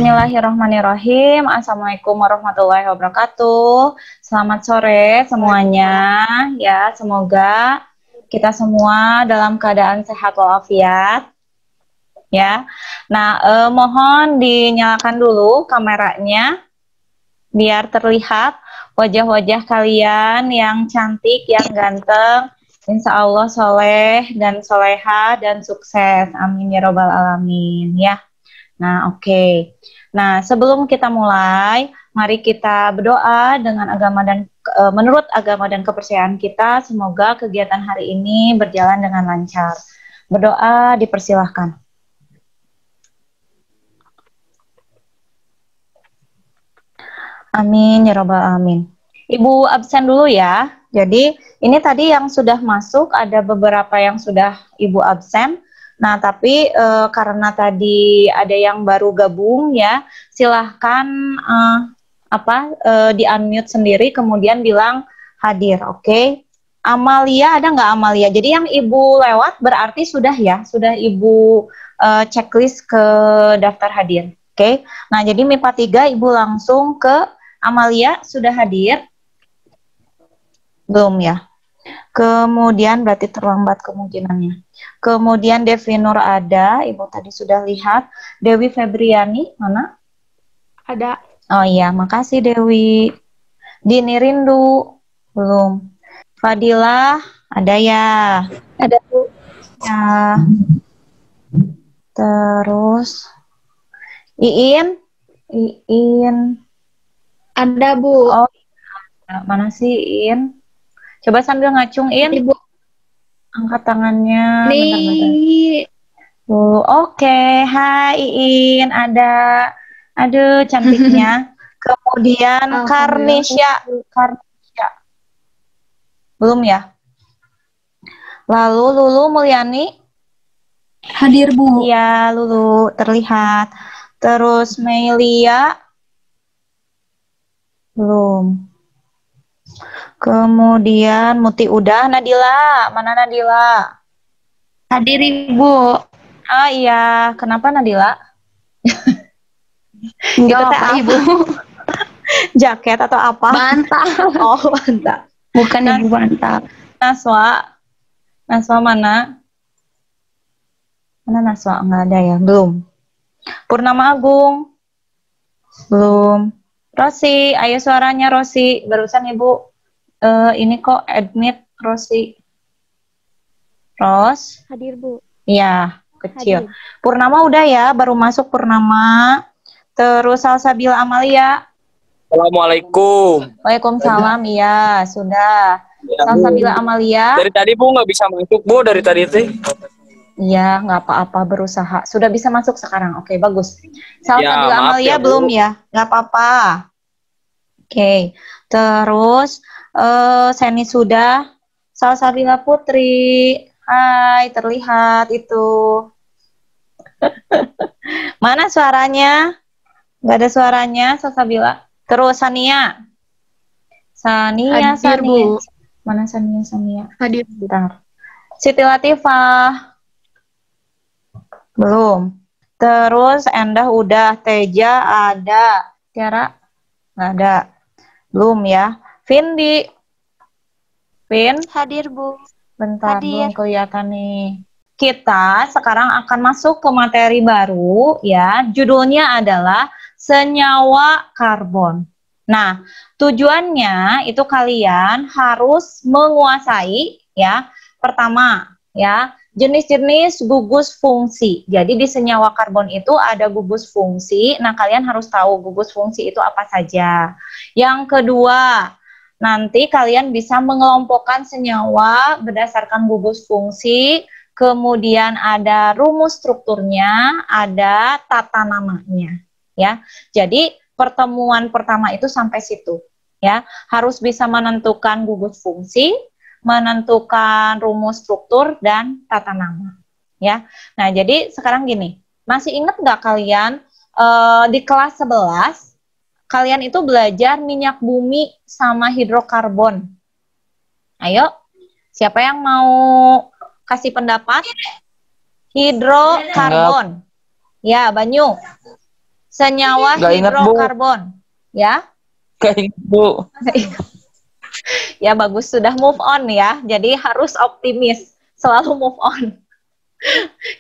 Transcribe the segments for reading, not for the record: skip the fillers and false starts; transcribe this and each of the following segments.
Bismillahirrahmanirrahim. Assalamualaikum warahmatullahi wabarakatuh. Selamat sore semuanya. Ya, semoga kita semua dalam keadaan sehat walafiat. Ya. Nah, mohon dinyalakan dulu kameranya biar terlihat wajah-wajah kalian yang cantik, yang ganteng. Insya Allah soleh dan soleha dan sukses. Amin ya robbal alamin. Ya. Nah, oke. Nah, sebelum kita mulai, mari kita berdoa dengan agama dan menurut agama dan kepercayaan kita, semoga kegiatan hari ini berjalan dengan lancar. Berdoa dipersilahkan. Amin ya robbal alamin. Ibu absen dulu ya. Jadi, ini tadi yang sudah masuk ada beberapa yang sudah Ibu absen. Nah, tapi karena tadi ada yang baru gabung ya, silahkan di-unmute sendiri kemudian bilang hadir, oke? Amalia, ada nggak Amalia? Jadi yang Ibu lewat berarti sudah ya, sudah Ibu checklist ke daftar hadir, oke? Nah, jadi MIPA 3 Ibu langsung ke Amalia, sudah hadir? Belum ya? Kemudian berarti terlambat kemungkinannya. Kemudian Devi Nur ada, Ibu tadi sudah lihat. Dewi Febriani, mana? Ada. Oh iya, makasih Dewi. Dini Rindu, belum. Fadilah, ada ya? Ada, Bu. Ya. Terus, Iin? Ada, Bu. Oh, mana sih Iin? Coba sambil ngacung, In. Ini, Bu. Angkat tangannya. Ini. Bentar. Oke. Hai, Iin. Ada. Aduh, cantiknya. Kemudian Karnisya. Belum ya? Lalu Lulu Mulyani. Hadir, Bu. Iya, Lulu. Terlihat. Terus Melia. Belum. Kemudian Muti udah. Nadila, mana Nadila? Hadir, Ibu. Ah iya, kenapa Nadila? Enggak Itu teh apa, Ibu. Jaket atau apa? Bantal. Oh, bantal. Bukan Ibu bantal. Naswa mana? Mana Naswa? Enggak ada ya, belum. Purnama Agung. Belum. Rosi, ayo suaranya Rosi. Barusan Ibu ini kok admit Rosi. Ros? Hadir, Bu. Iya, kecil. Hadir. Purnama udah ya, baru masuk Purnama. Terus Salsabila Amalia. Assalamualaikum. Waalaikumsalam, iya, sudah. Ya, Salsabila Amalia. dari tadi Bu nggak bisa masuk Bu, dari tadi teh. Iya, nggak apa-apa, berusaha. Sudah bisa masuk sekarang, oke, bagus. Salsabila Ya, maaf Amalia ya, Bu. belum ya? Nggak apa-apa. Oke, terus Seni sudah. Salsabila Putri. Hai, terlihat itu. Mana suaranya? Nggak ada suaranya, Salsabila. Terus Sania. Hadir, Sania. Bu. Mana Sania? Hadir. Bentar. Siti Latifah. Belum. Terus Endah udah. Teja ada. Tiara? Nggak ada. Belum ya. Vindi. Vin? Hadir, Bu. Bentar, Hadir. belum kelihatan nih. Kita sekarang akan masuk ke materi baru ya. Judulnya adalah senyawa karbon. Nah, tujuannya itu kalian harus menguasai ya. Pertama, ya, jenis-jenis gugus fungsi. Jadi di senyawa karbon itu ada gugus fungsi. Nah, kalian harus tahu gugus fungsi itu apa saja. Yang kedua, nanti kalian bisa mengelompokkan senyawa berdasarkan gugus fungsi. Kemudian ada rumus strukturnya, ada tata namanya, ya. Jadi pertemuan pertama itu sampai situ, ya. Harus bisa menentukan gugus fungsi, menentukan rumus struktur dan tata nama, ya. Nah, jadi sekarang gini, masih ingat nggak kalian di kelas 11 kalian itu belajar minyak bumi sama hidrokarbon? Ayo, siapa yang mau kasih pendapat? Hidrokarbon. Ya, Banyu. Senyawa Nggak ingat, Bu. hidrokarbon. Ya. Kayak Bu. Ya bagus, sudah move on ya. Jadi harus optimis, selalu move on.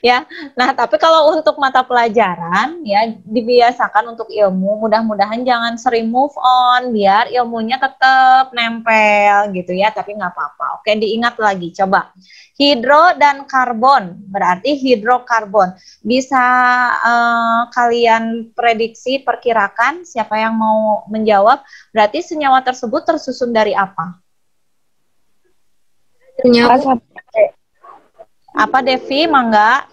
Ya. Nah, tapi kalau untuk mata pelajaran ya dibiasakan untuk ilmu, mudah-mudahan jangan sering move on biar ilmunya tetap nempel gitu ya, tapi nggak apa-apa. Oke, diingat lagi coba. Hidro dan karbon, berarti hidrokarbon. Bisa kalian prediksi, perkirakan siapa yang mau menjawab? Berarti senyawa tersebut tersusun dari apa? Senyawa Apa Devi, Mangga?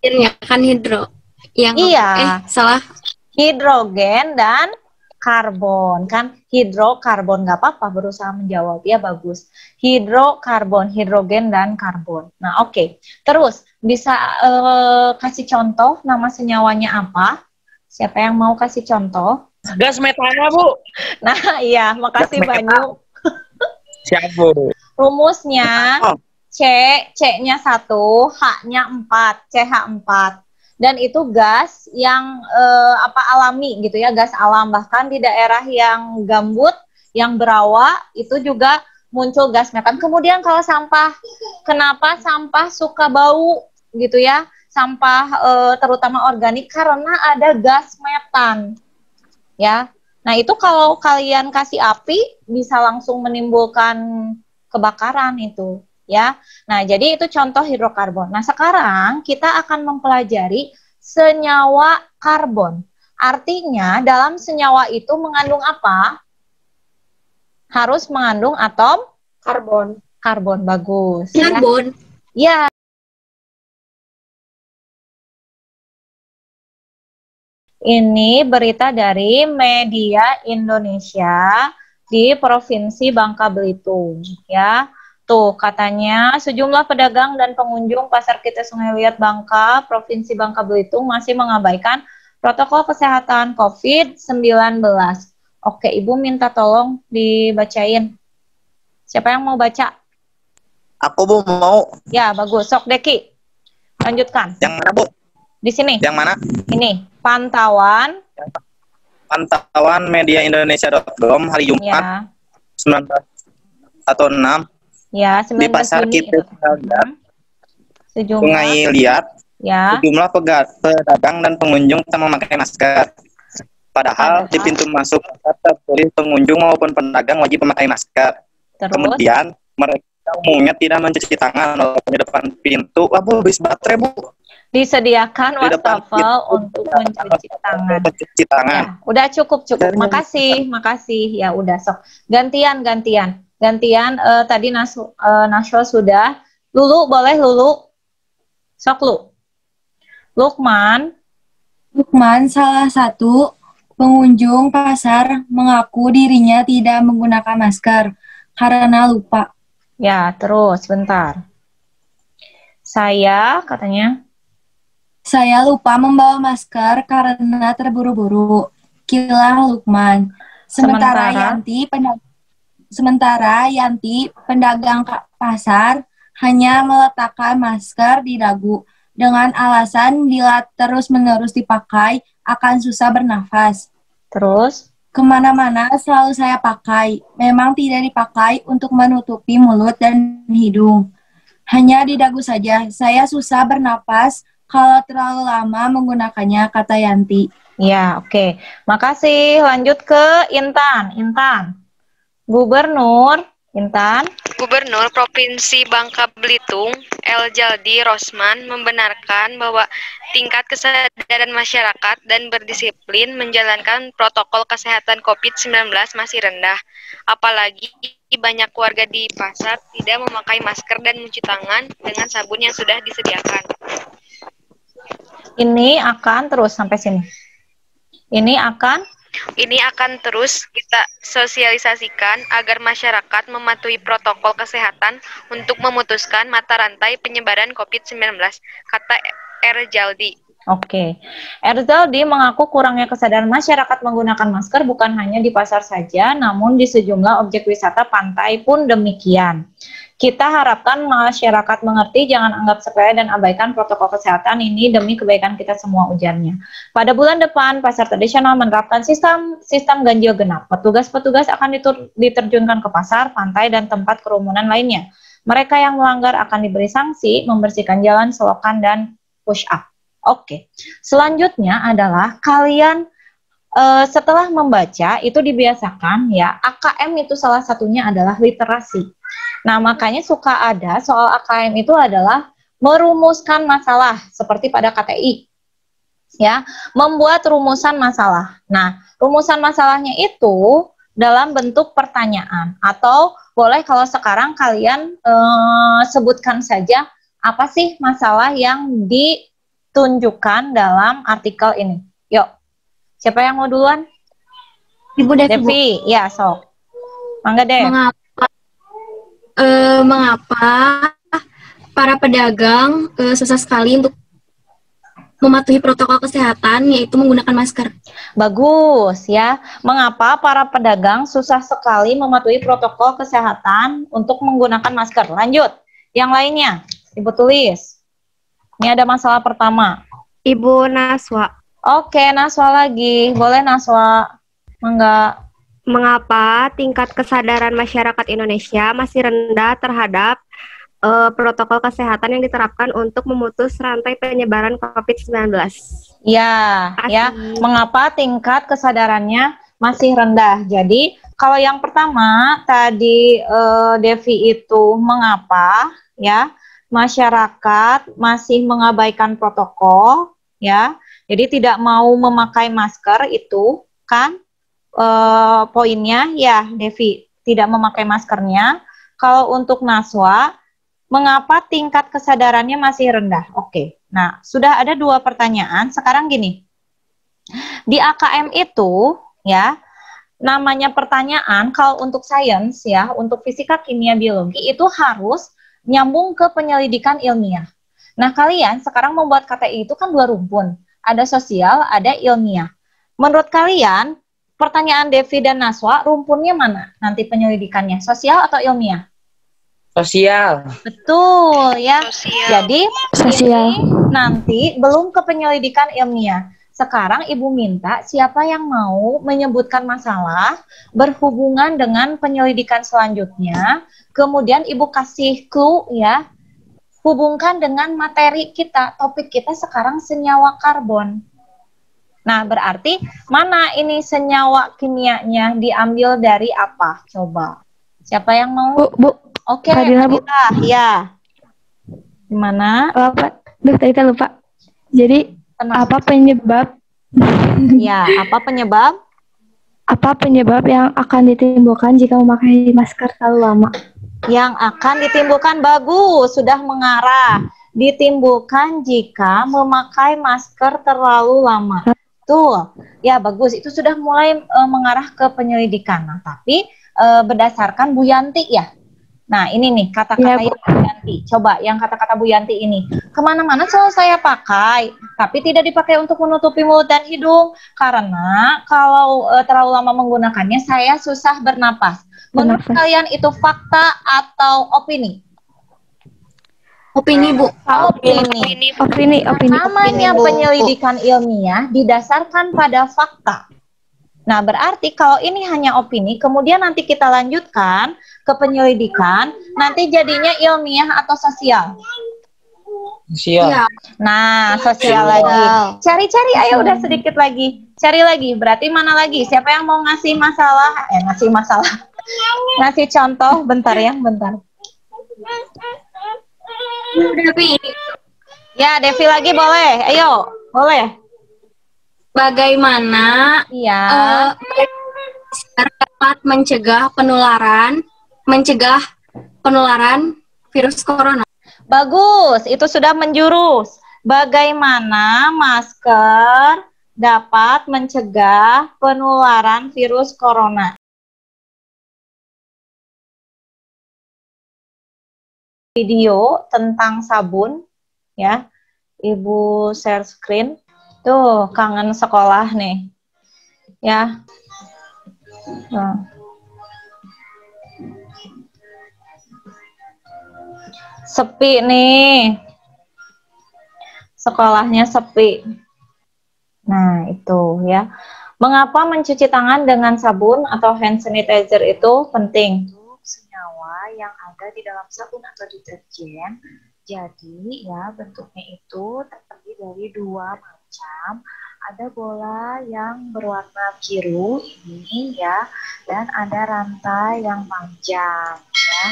akhirnya kan hidro. Yang Iya. salah. Hidrogen dan karbon, kan hidrokarbon, nggak apa-apa berusaha menjawab ya, bagus. Hidrokarbon, hidrogen dan karbon. Nah, oke. Terus bisa kasih contoh nama senyawanya apa? Siapa yang mau kasih contoh? Gas metana, Bu. Nah, iya, makasih Gas metana. banyak. Siap, Bu. Rumusnya Oh, C-nya 1, H-nya 4, CH4. Dan itu gas yang alami gitu ya, gas alam. Bahkan di daerah yang gambut, yang berawa, itu juga muncul gas metan. Kemudian kalau sampah, kenapa sampah suka bau gitu ya? Sampah terutama organik karena ada gas metan. Ya. Nah, itu kalau kalian kasih api bisa langsung menimbulkan kebakaran itu. Ya, nah jadi itu contoh hidrokarbon. Nah sekarang kita akan mempelajari senyawa karbon. Artinya dalam senyawa itu mengandung apa? Harus mengandung atom Karbon. karbon, bagus. Karbon. Ya. Ini berita dari Media Indonesia di Provinsi Bangka Belitung, ya. Tuh, katanya sejumlah pedagang dan pengunjung Pasar Kita Sungai Liat Bangka, Provinsi Bangka Belitung masih mengabaikan protokol kesehatan COVID-19. Oke, Ibu minta tolong dibacain. Siapa yang mau baca? aku, Bu, mau. Ya, bagus. Sok, Deki. Lanjutkan. Yang mana, Bu? Di sini. Yang mana? Ini, pantauan. Pantauan mediaindonesia.com hari Jumat Ya, 19/16 ya, 19 di Pasar Juni. Kita Sejumlah. Sungai Liat. Ya, Sejumlah pedagang dan pengunjung tak memakai masker. Padahal di pintu masuk pasar tertulis pengunjung maupun pedagang wajib memakai masker. terus. Kemudian mereka umumnya tidak mencuci tangan walaupun di depan pintu. Bu, habis baterai, Bu. Disediakan Di depan wastafel pintu untuk mencuci tangan. Mencuci tangan. Ya, udah cukup. Makasih. Ya udah, sok. Gantian. Tadi Nashwa sudah. Lulu boleh, Lulu. Sok, Lu. Lukman. Salah satu pengunjung pasar mengaku dirinya tidak menggunakan masker karena lupa. Ya, terus bentar. Katanya. Saya lupa membawa masker karena terburu-buru. Kilah Lukman. Sementara Yanti, pedagang pasar, hanya meletakkan masker di dagu dengan alasan bila terus-menerus dipakai akan susah bernafas. Terus. Kemana-mana selalu saya pakai. Memang tidak dipakai untuk menutupi mulut dan hidung. Hanya di dagu saja. Saya susah bernapas kalau terlalu lama menggunakannya, kata Yanti. Ya, oke. Makasih. Lanjut ke Intan. Gubernur Provinsi Bangka Belitung, Eljaldi Rosman, membenarkan bahwa tingkat kesadaran masyarakat dan berdisiplin menjalankan protokol kesehatan COVID-19 masih rendah. Apalagi banyak warga di pasar tidak memakai masker dan mencuci tangan dengan sabun yang sudah disediakan. Ini akan terus sampai sini. Ini akan terus kita sosialisasikan agar masyarakat mematuhi protokol kesehatan untuk memutuskan mata rantai penyebaran COVID-19, kata Eljaldi. Oke. Eljaldi mengaku kurangnya kesadaran masyarakat menggunakan masker bukan hanya di pasar saja, namun di sejumlah objek wisata pantai pun demikian. Kita harapkan masyarakat mengerti, jangan anggap sepele dan abaikan protokol kesehatan ini demi kebaikan kita semua, ujarnya. Pada bulan depan, pasar tradisional menerapkan sistem ganjil genap. Petugas-petugas akan diterjunkan ke pasar, pantai, dan tempat kerumunan lainnya. Mereka yang melanggar akan diberi sanksi, membersihkan jalan, selokan, dan push up. Oke, selanjutnya adalah kalian setelah membaca itu dibiasakan ya, AKM itu salah satunya adalah literasi. Nah, makanya suka ada soal AKM itu adalah merumuskan masalah seperti pada KTI. Ya, membuat rumusan masalah. Nah, rumusan masalahnya itu dalam bentuk pertanyaan atau boleh kalau sekarang kalian sebutkan saja apa sih masalah yang ditunjukkan dalam artikel ini. Yuk. Siapa yang mau duluan? Ibu Devi. Devi, ya sok. Mangga deh. Mengapa para pedagang susah sekali untuk mematuhi protokol kesehatan, yaitu menggunakan masker? Bagus ya. Mengapa para pedagang susah sekali mematuhi protokol kesehatan untuk menggunakan masker? Lanjut. Yang lainnya, Ibu tulis. Ini ada masalah pertama. Ibu Naswa. Oke, Naswa lagi. Boleh Naswa. Mangga. Mengapa tingkat kesadaran masyarakat Indonesia masih rendah terhadap protokol kesehatan yang diterapkan untuk memutus rantai penyebaran COVID-19? Ya, ya. Mengapa tingkat kesadarannya masih rendah? Jadi, kalau yang pertama tadi Devi itu mengapa ya masyarakat masih mengabaikan protokol ya. Jadi tidak mau memakai masker itu kan poinnya ya Devi, tidak memakai maskernya. Kalau untuk Naswa, mengapa tingkat kesadarannya masih rendah? Oke, nah sudah ada 2 pertanyaan. Sekarang gini, di AKM itu ya namanya pertanyaan kalau untuk sains ya, untuk fisika, kimia, biologi itu harus nyambung ke penyelidikan ilmiah. Nah kalian sekarang membuat KTI itu kan 2 rumpun, ada sosial, ada ilmiah. Menurut kalian pertanyaan Devi dan Naswa, rumpunnya mana nanti penyelidikannya? Sosial atau ilmiah? Sosial. Betul ya. Sosial. Jadi ini nanti belum ke penyelidikan ilmiah. Sekarang Ibu minta siapa yang mau menyebutkan masalah berhubungan dengan penyelidikan selanjutnya. Kemudian Ibu kasih clue ya. Hubungkan dengan materi kita, topik kita sekarang senyawa karbon. Nah, berarti mana ini senyawa kimianya diambil dari apa? Coba. Siapa yang mau? Bu. Oke, Bu. Ya. Gimana? Apa? Tadi kan lupa. Jadi, apa penyebab? Ya, apa penyebab? Apa penyebab yang akan ditimbulkan jika memakai masker terlalu lama? Yang akan ditimbulkan, bagus, sudah mengarah. Ditimbulkan jika memakai masker terlalu lama. Tuh, ya bagus. Itu sudah mulai mengarah ke penyelidikan. Nah, tapi berdasarkan Bu Yanti ya. Nah, ini nih kata-kata yang Bu Yanti. Coba yang kata-kata Bu Yanti ini. Kemana-mana selalu saya pakai, tapi tidak dipakai untuk menutupi mulut dan hidung. Karena kalau terlalu lama menggunakannya, saya susah bernapas. Menurut kalian itu fakta atau opini? Opini, Bu. Opini. Namanya penyelidikan ilmiah didasarkan pada fakta. Nah, berarti kalau ini hanya opini, kemudian nanti kita lanjutkan ke penyelidikan, nanti jadinya ilmiah atau sosial? Sosial. Ya. Nah, sosial lagi. Cari-cari, ayo udah sedikit lagi. Cari lagi, berarti mana lagi? Siapa yang mau ngasih masalah? Ngasih contoh, bentar ya, bentar. Devi. Ya, Devi lagi boleh. Ayo, boleh. Bagaimana dapat mencegah penularan virus corona? Bagus, itu sudah menjurus. Bagaimana masker dapat mencegah penularan virus corona? Video tentang sabun ya. Ibu share screen. Tuh, kangen sekolah nih. Ya. Nah. Sepi nih. Sekolahnya sepi. Nah, itu ya. Mengapa mencuci tangan dengan sabun atau hand sanitizer itu penting? Senyawa yang ada di dalam sabun atau deterjen. Jadi ya bentuknya itu terdiri dari dua macam. Ada bola yang berwarna biru ini ya, dan ada rantai yang panjang ya.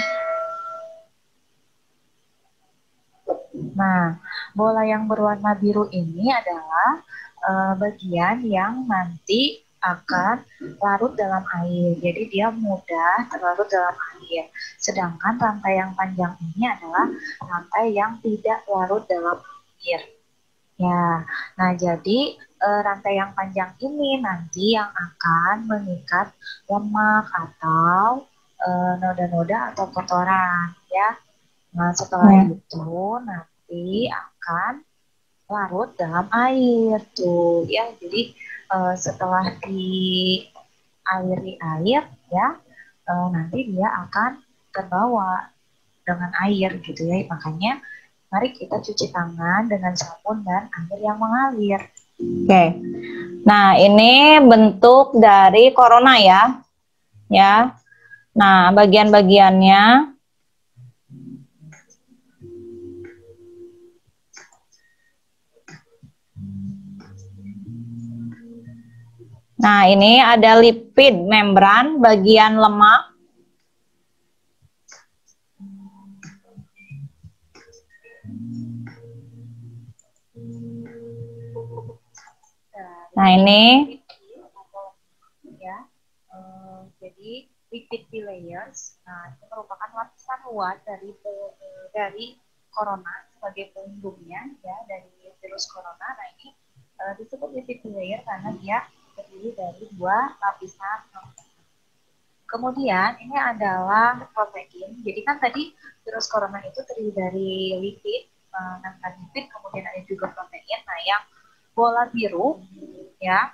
Nah, bola yang berwarna biru ini adalah bagian yang nanti akan larut dalam air. Jadi dia mudah terlarut dalam air. Sedangkan rantai yang panjang ini adalah rantai yang tidak larut dalam air. Ya, nah jadi rantai yang panjang ini nanti yang akan mengikat lemak atau noda-noda atau kotoran ya. Nah, setelah itu nanti akan larut dalam air tuh ya. Jadi setelah dialiri air ya, nanti dia akan terbawa dengan air gitu ya. Makanya mari kita cuci tangan dengan sabun dan air yang mengalir. Oke. Nah, ini bentuk dari corona ya. Ya. Nah, bagian-bagiannya Nah, ini ada lipid membran bagian lemak. Nah, ini ya. Jadi lipid bilayers. Nah, itu merupakan lapisan luar dari corona sebagai pelindungnya ya dari virus corona. Nah, ini disebut lipid bilayer karena dia terdiri dari dua lapisan. Kemudian ini adalah protein. Jadi kan tadi virus corona itu terdiri dari lipid, lipid, kemudian ada juga protein. Nah, yang bola biru ya,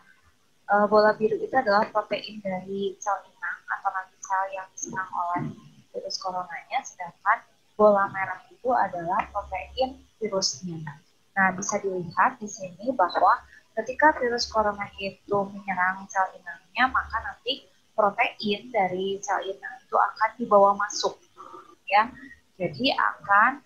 bola biru itu adalah protein dari sel inang atau nanti sel yang diserang oleh virus coronanya, sedangkan bola merah itu adalah protein virusnya. Nah, bisa dilihat di sini bahwa ketika virus corona itu menyerang sel inangnya, maka nanti protein dari sel inang itu akan dibawa masuk, ya. Jadi akan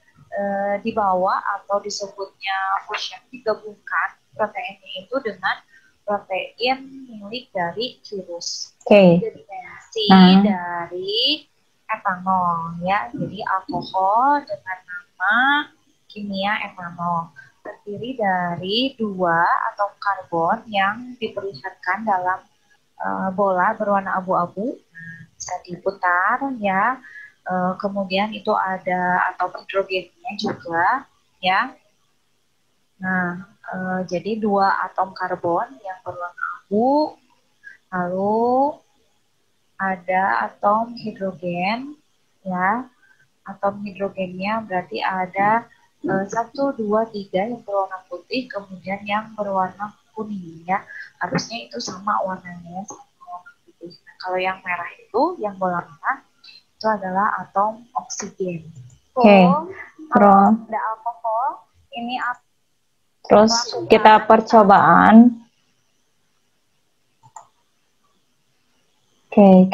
dibawa atau disebutnya fusion, digabungkan proteinnya itu dengan protein milik dari virus. Jadi dimensi dari etanol, ya. Jadi alkohol dengan nama kimia etanol terdiri dari dua atom karbon yang diperlihatkan dalam bola berwarna abu-abu. Bisa diputar ya. Kemudian itu ada atom hidrogennya juga ya. Nah, jadi dua atom karbon yang berwarna abu, lalu ada atom hidrogen ya. Atom hidrogennya berarti ada 1, 2, 3 yang berwarna putih, kemudian yang berwarna kuning ya. Harusnya itu sama warnanya, sama warna putih. Nah, kalau yang merah itu, yang bola merah, itu adalah atom oksigen. Terus ada alkohol, ini terus kita percobaan.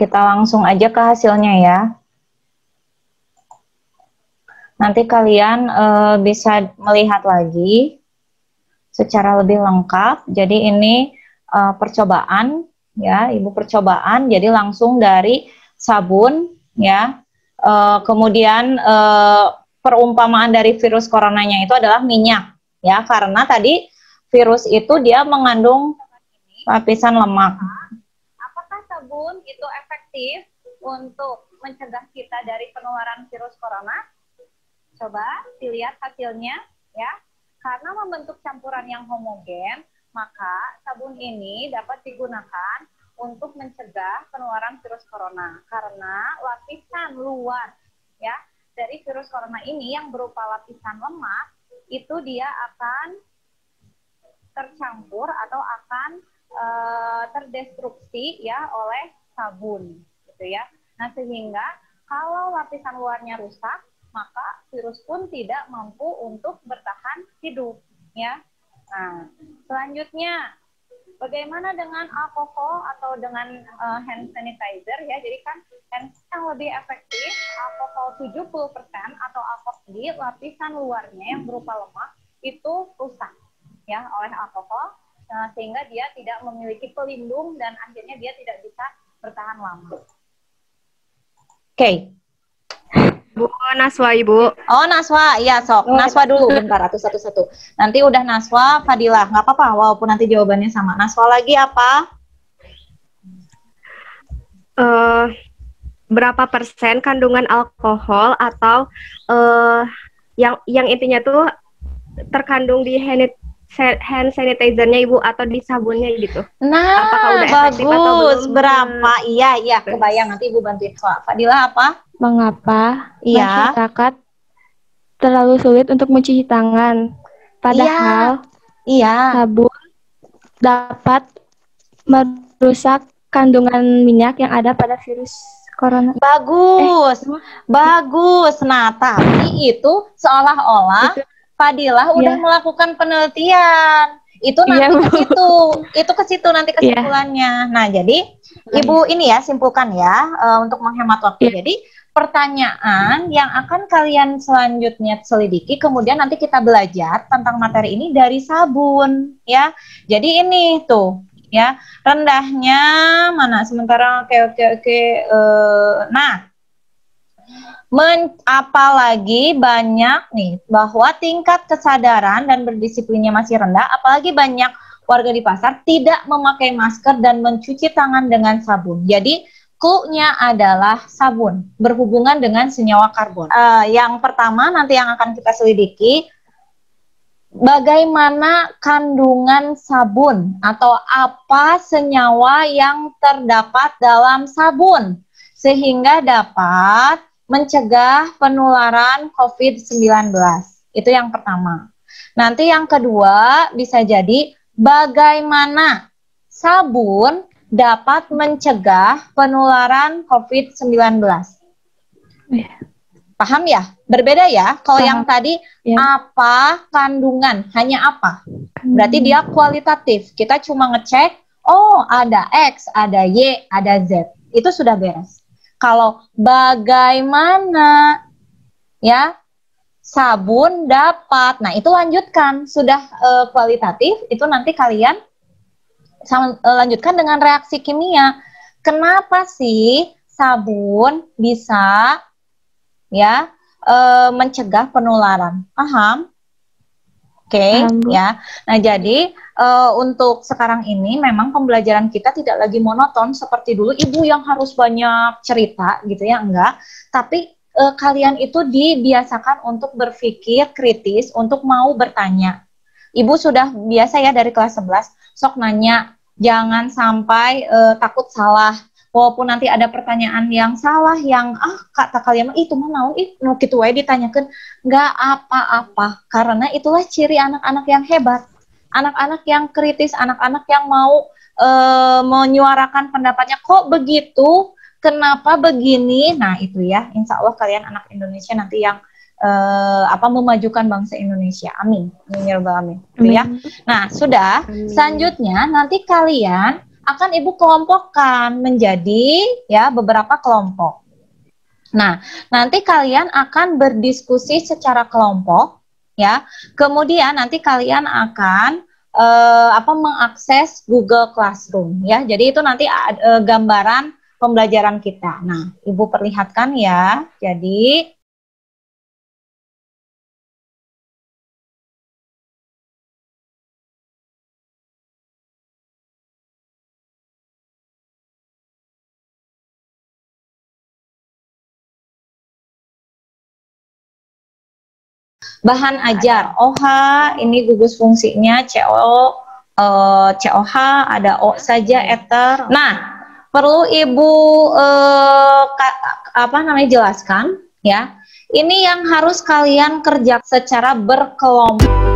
Kita langsung aja ke hasilnya ya. Nanti kalian bisa melihat lagi secara lebih lengkap. Jadi ini percobaan ya, Ibu percobaan. Jadi langsung dari sabun ya. Kemudian perumpamaan dari virus coronanya itu adalah minyak ya, karena tadi virus itu dia mengandung lapisan lemak. Apakah sabun itu efektif untuk mencegah kita dari penularan virus corona? Coba dilihat hasilnya ya. Karena membentuk campuran yang homogen, maka sabun ini dapat digunakan untuk mencegah penularan virus corona. Karena lapisan luar ya dari virus corona ini yang berupa lapisan lemak itu dia akan tercampur atau akan terdestruksi ya oleh sabun gitu ya. Nah, sehingga kalau lapisan luarnya rusak, maka virus pun tidak mampu untuk bertahan hidup, ya. Nah, selanjutnya bagaimana dengan alkohol atau dengan hand sanitizer, ya. Jadi kan hand yang lebih efektif, alkohol 70% atau alkohol di lapisan luarnya yang berupa lemak itu rusak, ya, oleh alkohol, sehingga dia tidak memiliki pelindung dan akhirnya dia tidak bisa bertahan lama. Oke. Bu Naswa, Ibu. Oh, Naswa, iya sok. Naswa dulu, bentar, satu-satu. Nanti udah Naswa, Fadilah, nggak apa-apa, walaupun nanti jawabannya sama. Naswa lagi apa? Berapa persen kandungan alkohol atau yang intinya tuh terkandung di hand sanitizer-nya Ibu atau di sabunnya gitu. Nah, apakah udah efektif atau bagus. belum? Berapa? Iya, kebayang. Nanti Ibu bantuin. Fadilah apa? Mengapa Iya. masyarakat terlalu sulit untuk mencuci tangan? Padahal Iya. sabun dapat merusak kandungan minyak yang ada pada virus corona. Bagus. Bagus. Nah, tapi itu seolah-olah Fadilah udah melakukan penelitian. Itu nanti ke situ nanti kesimpulannya. Nah, jadi Ibu ini ya simpulkan ya untuk menghemat waktu. Jadi pertanyaan yang akan kalian selanjutnya selidiki, kemudian nanti kita belajar tentang materi ini dari sabun, ya. Jadi ini tuh, ya, rendahnya mana? Sementara oke. Nah, apalagi banyak nih bahwa tingkat kesadaran dan berdisiplinnya masih rendah, apalagi banyak warga di pasar tidak memakai masker dan mencuci tangan dengan sabun. Jadi clue-nya adalah sabun berhubungan dengan senyawa karbon. Yang pertama nanti yang akan kita selidiki, bagaimana kandungan sabun atau apa senyawa yang terdapat dalam sabun sehingga dapat mencegah penularan COVID-19. Itu yang pertama. Nanti yang kedua bisa jadi bagaimana sabun dapat mencegah penularan COVID-19. Paham ya? Berbeda ya? Kalau yang tadi apa kandungan, hanya apa? Berarti dia kualitatif. Kita cuma ngecek, oh ada X, ada Y, ada Z. Itu sudah beres. Kalau bagaimana ya sabun dapat, nah itu lanjutkan. Sudah kualitatif, itu nanti kalian lanjutkan dengan reaksi kimia. Kenapa sih sabun bisa ya mencegah penularan? Paham? Oke, ya. Nah, jadi untuk sekarang ini memang pembelajaran kita tidak lagi monoton seperti dulu Ibu yang harus banyak cerita gitu ya, enggak. Tapi kalian itu dibiasakan untuk berpikir kritis, untuk mau bertanya. Ibu sudah biasa ya dari kelas 11, sok nanya, jangan sampai takut salah. Walaupun nanti ada pertanyaan yang salah, yang kata kalian itu mah naon nu kitu wae ditanyakeun, enggak apa-apa. Karena itulah ciri anak-anak yang hebat. Anak-anak yang kritis, anak-anak yang mau menyuarakan pendapatnya. Kok begitu? Kenapa begini? Nah, itu ya. Insya Allah kalian anak Indonesia nanti yang memajukan bangsa Indonesia. Amin. Amin ya rabbal alamin. Ya. Nah, sudah. Selanjutnya nanti kalian akan Ibu kelompokkan menjadi ya beberapa kelompok. Nah, nanti kalian akan berdiskusi secara kelompok ya. Kemudian nanti kalian akan mengakses Google Classroom ya. Jadi itu nanti gambaran pembelajaran kita. Nah, Ibu perlihatkan ya. Jadi bahan ajar OH, ini gugus fungsinya COH, ada O saja, ether. Nah, perlu Ibu jelaskan ya. Ini yang harus kalian kerja secara berkelompok.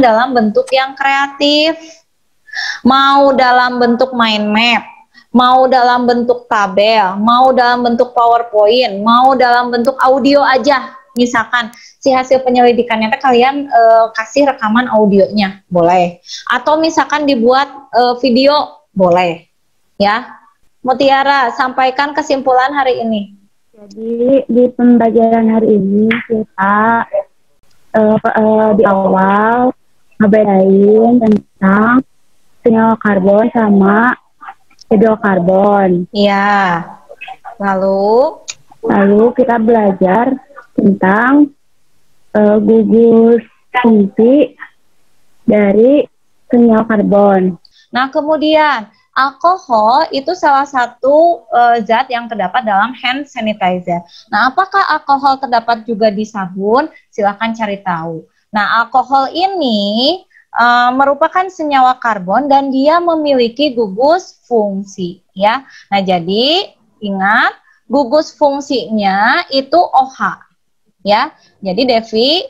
dalam bentuk yang kreatif. Mau dalam bentuk mind map, mau dalam bentuk tabel, mau dalam bentuk PowerPoint, mau dalam bentuk audio aja. Misalkan si hasil penyelidikannya kalian kasih rekaman audionya, boleh. Atau misalkan dibuat video, boleh. Ya, Mutiara, sampaikan kesimpulan hari ini. Jadi di pembelajaran hari ini kita di awal ngebedain tentang senyawa karbon sama hidrokarbon. Iya. Lalu kita belajar tentang gugus fungsi dari senyawa karbon. Nah, kemudian alkohol itu salah satu zat yang terdapat dalam hand sanitizer. Nah, apakah alkohol terdapat juga di sabun? Silahkan cari tahu. Nah, alkohol ini merupakan senyawa karbon dan dia memiliki gugus fungsi, ya. Nah, jadi ingat gugus fungsinya itu OH, ya. Jadi Devi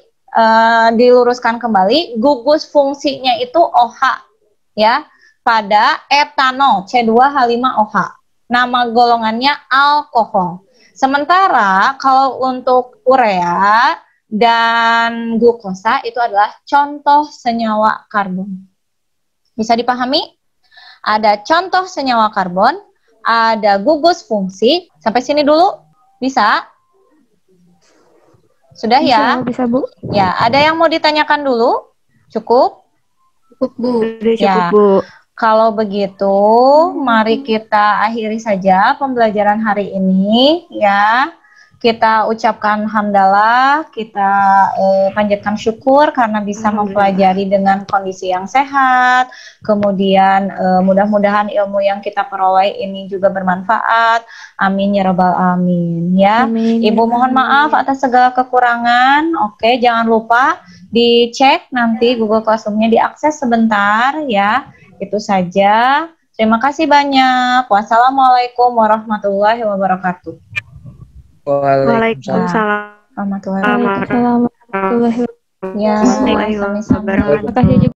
diluruskan kembali, gugus fungsinya itu OH, ya. Pada etanol C2H5OH. Nama golongannya alkohol. Sementara kalau untuk urea dan glukosa itu adalah contoh senyawa karbon. Bisa dipahami? Ada contoh senyawa karbon, ada gugus fungsi. Sampai sini dulu? Bisa? Sudah ya? Bisa, Bu. Ya, ada yang mau ditanyakan dulu? Cukup? Cukup, Bu. Ya. Kalau begitu, mari kita akhiri saja pembelajaran hari ini, ya. Kita ucapkan hamdalah, kita panjatkan syukur karena bisa mempelajari dengan kondisi yang sehat. Kemudian mudah-mudahan ilmu yang kita peroleh ini juga bermanfaat. Amin ya rabbal alamin, ya. Amin. Ibu mohon maaf atas segala kekurangan. Oke, jangan lupa dicek nanti Google Classroom-nya, diakses sebentar, ya. Itu saja. Terima kasih banyak. Wassalamualaikum warahmatullahi wabarakatuh. Waalaikumsalam Warahmatullahi Waalaikumsalam warahmatullahi wabarakatuh. Ya, warahmatullahi sama-sama. wabarakatuh. Terima kasih juga.